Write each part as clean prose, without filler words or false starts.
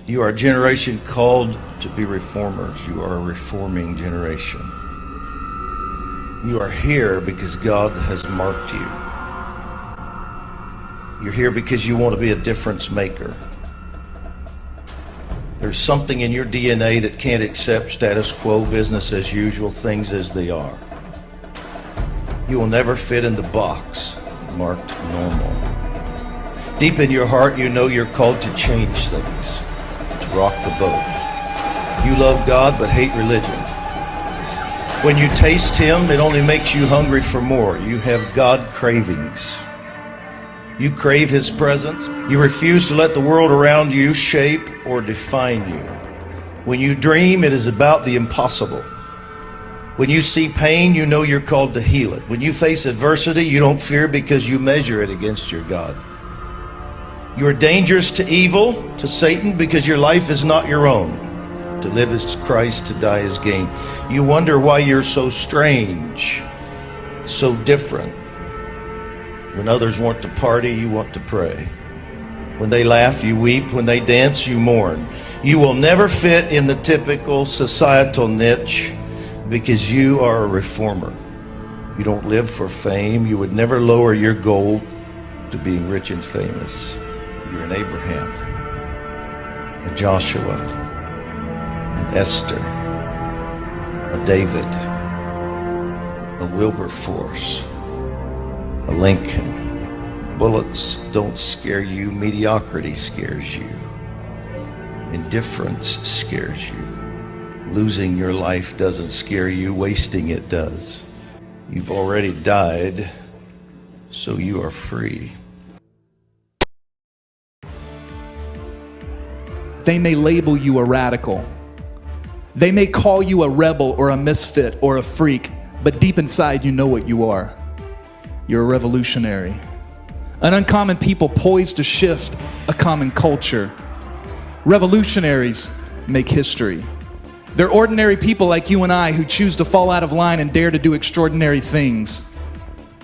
You are a generation called to be reformers. You are a reforming generation. You are here because God has marked you. You're here because you want to be a difference maker. There's something in your DNA that can't accept status quo, business as usual, things as they are. You will never fit in the box marked normal. Deep in your heart, you know you're called to change things, to rock the boat. You love God but hate religion. When you taste Him, it only makes you hungry for more. You have God cravings. You crave His presence. You refuse to let the world around you shape or define you. When you dream, it is about the impossible. When you see pain, you know you're called to heal it. When you face adversity, you don't fear because you measure it against your God. You are dangerous to evil, to Satan, because your life is not your own. To live is Christ, to die is gain. You wonder why you're so strange, so different. When others want to party, you want to pray. When they laugh, you weep. When they dance, you mourn. You will never fit in the typical societal niche because you are a reformer. You don't live for fame. You would never lower your goal to being rich and famous. You're an Abraham, a Joshua, an Esther, a David, a Wilberforce, a Lincoln. Bullets don't scare you. Mediocrity scares you. Indifference scares you. Losing your life doesn't scare you. Wasting it does. You've already died, so you are free. They may label you a radical. They may call you a rebel or a misfit or a freak, but deep inside you know what you are. You're a revolutionary. An uncommon people poised to shift a common culture. Revolutionaries make history. They're ordinary people like you and I who choose to fall out of line and dare to do extraordinary things.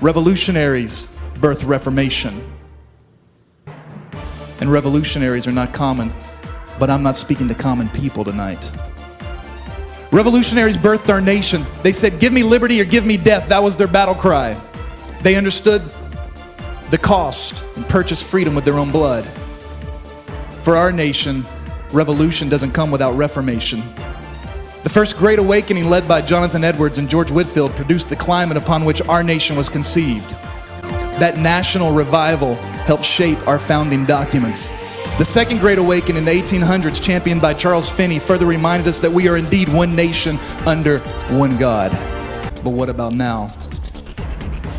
Revolutionaries birth reformation. And revolutionaries are not common, but I'm not speaking to common people tonight. Revolutionaries birthed our nations. They said, give me liberty or give me death. That was their battle cry. They understood the cost and purchased freedom with their own blood. For our nation, revolution doesn't come without reformation. The first Great Awakening, led by Jonathan Edwards and George Whitefield, produced the climate upon which our nation was conceived. That national revival helped shape our founding documents. The Second Great Awakening in the 1800s, championed by Charles Finney, further reminded us that we are indeed one nation under one God. But what about now?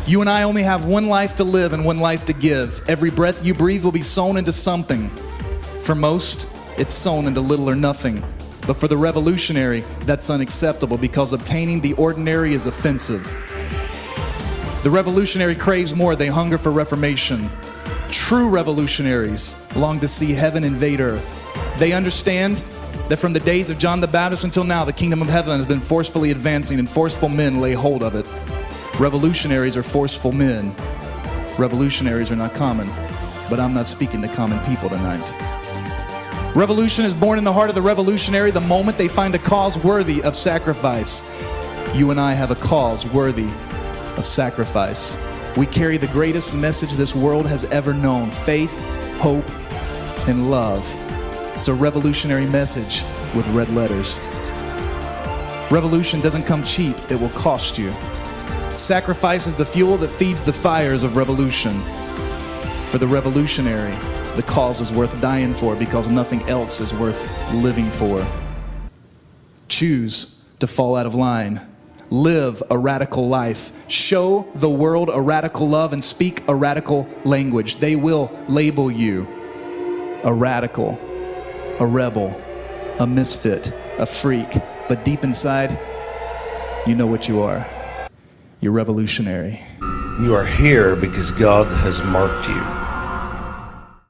You and I only have one life to live and one life to give. Every breath you breathe will be sown into something. For most, it's sown into little or nothing. But for the revolutionary, that's unacceptable because obtaining the ordinary is offensive. The revolutionary craves more. They hunger for reformation. True revolutionaries long to see heaven invade earth. They understand that from the days of John the Baptist until now, the kingdom of heaven has been forcefully advancing and forceful men lay hold of it. Revolutionaries are forceful men. Revolutionaries are not common, but I'm not speaking to common people tonight. Revolution is born in the heart of the revolutionary the moment they find a cause worthy of sacrifice. You and I have a cause worthy of sacrifice. We carry the greatest message this world has ever known: faith, hope, and love. It's a revolutionary message with red letters. Revolution doesn't come cheap, it will cost you. Sacrifice is the fuel that feeds the fires of revolution. For the revolutionary, the cause is worth dying for because nothing else is worth living for. Choose to fall out of line. Live a radical life. Show the world a radical love and speak a radical language. They will label you a radical, a rebel, a misfit, a freak. But deep inside, you know what you are. You're revolutionary. You are here because God has marked you.